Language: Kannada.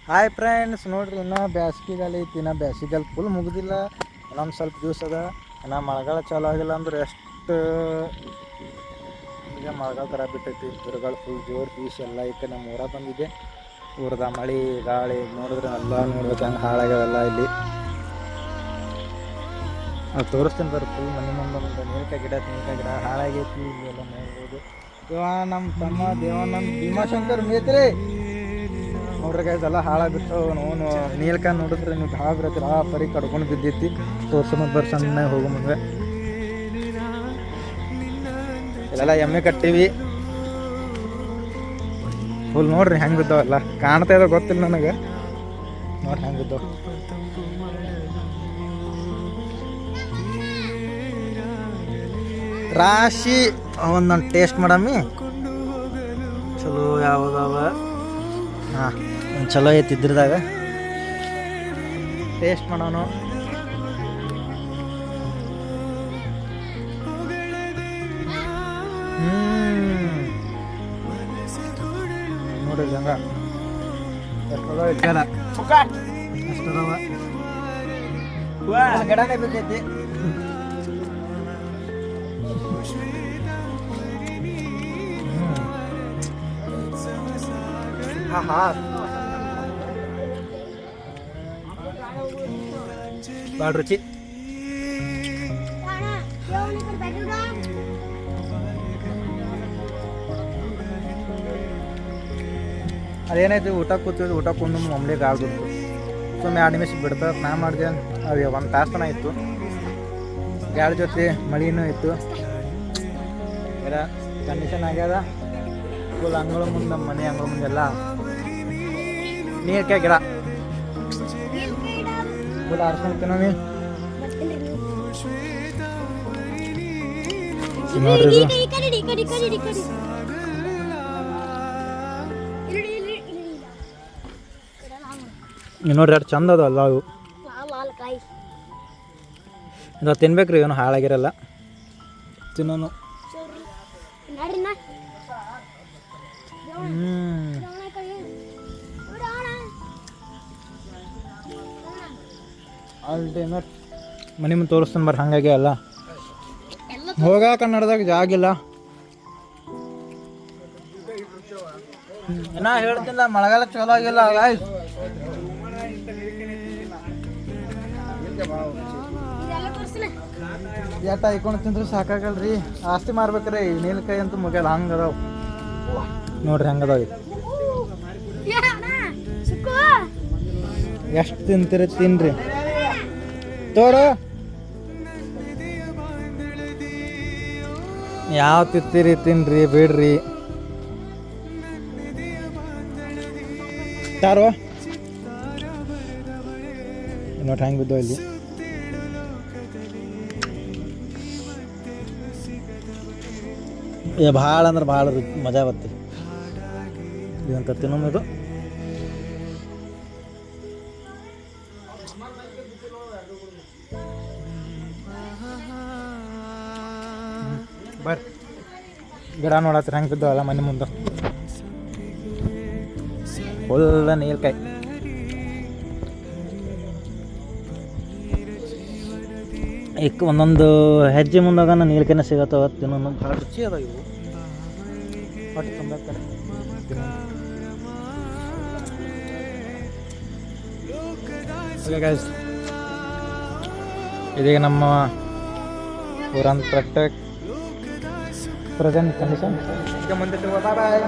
ಹಾಯ್ ಫ್ರೆಂಡ್ಸ್, ನೋಡ್ರಿ ಇನ್ನೂ ಬ್ಯಾಸ್ಗಿಗಾಲ ಐತಿ. ಇನ್ನೂ ಬ್ಯಾಸ್ಗಿಗಾಲ ಫುಲ್ ಮುಗ್ದಿಲ್ಲ. ಇನ್ನೊಂದು ಸ್ವಲ್ಪ ದಿವಸ ಅದ. ಇನ್ನೂ ಮಳೆಗಾಲ ಚಾಲು ಆಗಿಲ್ಲ ಅಂದ್ರೆ ಎಷ್ಟು ಈಗ ಮಳೆಗಾಲ ಥರ ಬಿಟ್ಟೈತಿ. ಗಿಡಗಳು ಫುಲ್ ಜೋರು ಬೀಸ್ ಎಲ್ಲ ಈ ಕಡೆ ನಮ್ಮ ಊರಾಗ ಬಂದಿದೆ. ಊರದ ಮಳೆ ಗಾಳಿ ನೋಡಿದ್ರೆ ಎಲ್ಲ ನೋಡ್ಬೇಕು ಹೆಂಗೆ ಹಾಳಾಗ್ಯಾವೆಲ್ಲ ಇಲ್ಲಿ. ಅದು ತೋರಿಸ್ತೀನಿ ಬರ್ರಿ. ಫುಲ್ ಮನೆ ಮುಂದೊಂದು ನೀಲ್ಕಾಯಿ ಗಿಡ ಹಾಳಾಗೈತಿ. ಇಲ್ಲೆಲ್ಲ ನೋಡ್ಬೋದು. ಇವ ನಮ್ಮ ತಮ್ಮ ದೇವಾನಂದ್ ಭೀಮಾಶಂಕರ್ ಮೇತ್ರಿ ನೋಡ್ರಿ ಗೈಸ್, ಎಲ್ಲ ಹಾಳಾಗ್ಬಿಟ್ಟು ನೋನು ನೀಲ್ಕಾಯಿ ನೋಡಿದ್ರೆ ನೀವು ಭಾಳ ಬರತ್ತೀರ. ಆ ಪರಿ ಕಡ್ಕೊಂಡು ಬಿದ್ದೈತಿ. ತೋರ್ಸೋದು ಬರ್ರಿ ಸಣ್ಣ ಹೋಗೋ ಮುಂದೆ. ಇಲ್ಲೆಲ್ಲ ಎಮ್ಮೆ ಕಟ್ಟೀವಿ. ಫುಲ್ ನೋಡ್ರಿ ಹೆಂಗೆ ಬಿದ್ದಾವಲ್ಲ. ಕಾಣ್ತಾ ಇದ್ದಾವೆ ಗೊತ್ತಿಲ್ಲ ನನಗೆ. ನೋಡ್ರಿ ಹೆಂಗೆ ಬಿದ್ದಾವ. ರಾಶಿ ಒಂದೊಂದು ಟೇಸ್ಟ್ ಮಾಡಮ್ಮಿ. ಚಲೋ ಯಾವುದವ? ಹಾಂ, ಚಲೋ ಐತಿ. ಇದ್ರದಾಗ ಟೇಸ್ಟ್ ಮಾಡೋಣ. ನೋಡ್ರಿ ಹಂಗ ಎಷ್ಟದ ಇಟ್ಟಾರ. ಅಷ್ಟದವ ಗಡನೆ ಬಿದ್ದೈತಿ. ಭಾಳ ರುಚಿ. ಅದೇನೈತಿ, ಊಟ ಕೂತಿದ್ದು ಊಟ ಕೊಂಡು ಮಮ್ಳಿಗೆ ಆಗ್ಬಿಡ್ತು. ಸುಮ್ಮನೆ 2 ನಿಮಿಷ ಬಿಡ್ತಾ ನಾ ಮಾಡಿದೆ. ಅದು 1 ತಾಸು ತನಕ ಇತ್ತು. ಗಾಳಿ ಜೊತೆ ಮಳಿನೂ ಇತ್ತು. ಎಲ್ಲ ಕಂಡೀಷನ್ ಆಗ್ಯದ. ಫುಲ್ ಅಂಗಳ ಮುಂದೆ, ನಮ್ಮ ಮನೆ ಅಂಗಳ ಮುಂದೆಲ್ಲ ನೀರ್ಕಾಯಿ ಗಿಡ ಫುಲ್ ಆರ್ಸ್ಕೊಂಡ್ತೀನೋ ನೀ ನೋಡ್ರಿ. ನೋಡ್ರಿ ಎಷ್ಟು ಚಂದ ಅದಲ್ಲ ಅವು. ಇದು ತಿನ್ಬೇಕ್ರಿ, ಏನು ಹಾಳಾಗಿರಲ್ಲ. ತಿನ್ನೋನು. ಅಲ್ಟೇನರ್ ಮನೆ ಮುಂದೆ ತೋರಿಸ್ತಾನೆ ಬರ್ರಿ. ಹಂಗಾಗಿ ಅಲ್ಲ ಹೋಗ ಕನ್ನಡದಾಗ ಜಾಗಿಲ್ಲ. ನಾ ಹೇಳ್ತಿಲ್ಲ, ಮಳೆಗಾಲ ಚಲೋ ಆಗಿಲ್ಲ. ಎಟ್ಟ ಐಕೊಂಡು ತಿಂದ್ರೆ ಸಾಕಾಗಲ್ರಿ. ಆಸ್ತಿ ಮಾರ್ಬೇಕ್ರಿ. ನೀಲ್ಕಾಯಿ ಅಂತೂ ಮುಗಿಯಲ್ಲ. ಹಂಗೆ ಅದಾವ ನೋಡ್ರಿ, ಹೆಂಗೆ ಅದಾವ. ಎಷ್ಟು ತಿಂತೀರಿ ತಿನ್ರಿ. ತೋರು ಯಾವ ತಿಂತೀರಿ ತಿನ್ರಿ, ಬಿಡ್ರಿ. ತಾರೋ ನೋಡಿ ಹೆಂಗೆ ಬಿದ್ದೋ ಇಲ್ಲಿ. ಭಾಳ ಅಂದ್ರೆ ಭಾಳ ಮಜಾ ಬರ್ತದೆ ಇದಂತ ತಿನ್ನೋದು. ಬರ್ರಿ, ಗಿಡ ನೋಡತ್ತರ ಹೆಂಗೆ ಬಿದ್ದಾವಲ್ಲ ಮನೆ ಮುಂದೆ. ಫುಲ್ಲ ನೀಲ್ಕಾಯಿ. ಈಗ ಒಂದೊಂದು ಹೆಜ್ಜೆ ಮುಂದಾಗ ನೀಲ್ಕಾಯಿನ ಸಿಗತ್ತವ. ತಿನ್ನೋದು ಭಾಳ ರುಚಿ ಅದ ಇವು. ಹೊಟ್ಟೆ ತುಂಬಾಕ್ತಾರೆ. ಇದೀಗ ನಮ್ಮ ಊರಂತ ಪ್ರೆಸೆಂಟ್ ಕಂಡೀಷನ್. ಈಗ ಮುಂದೆ ಬಾಯ್ ಬಾಯ್.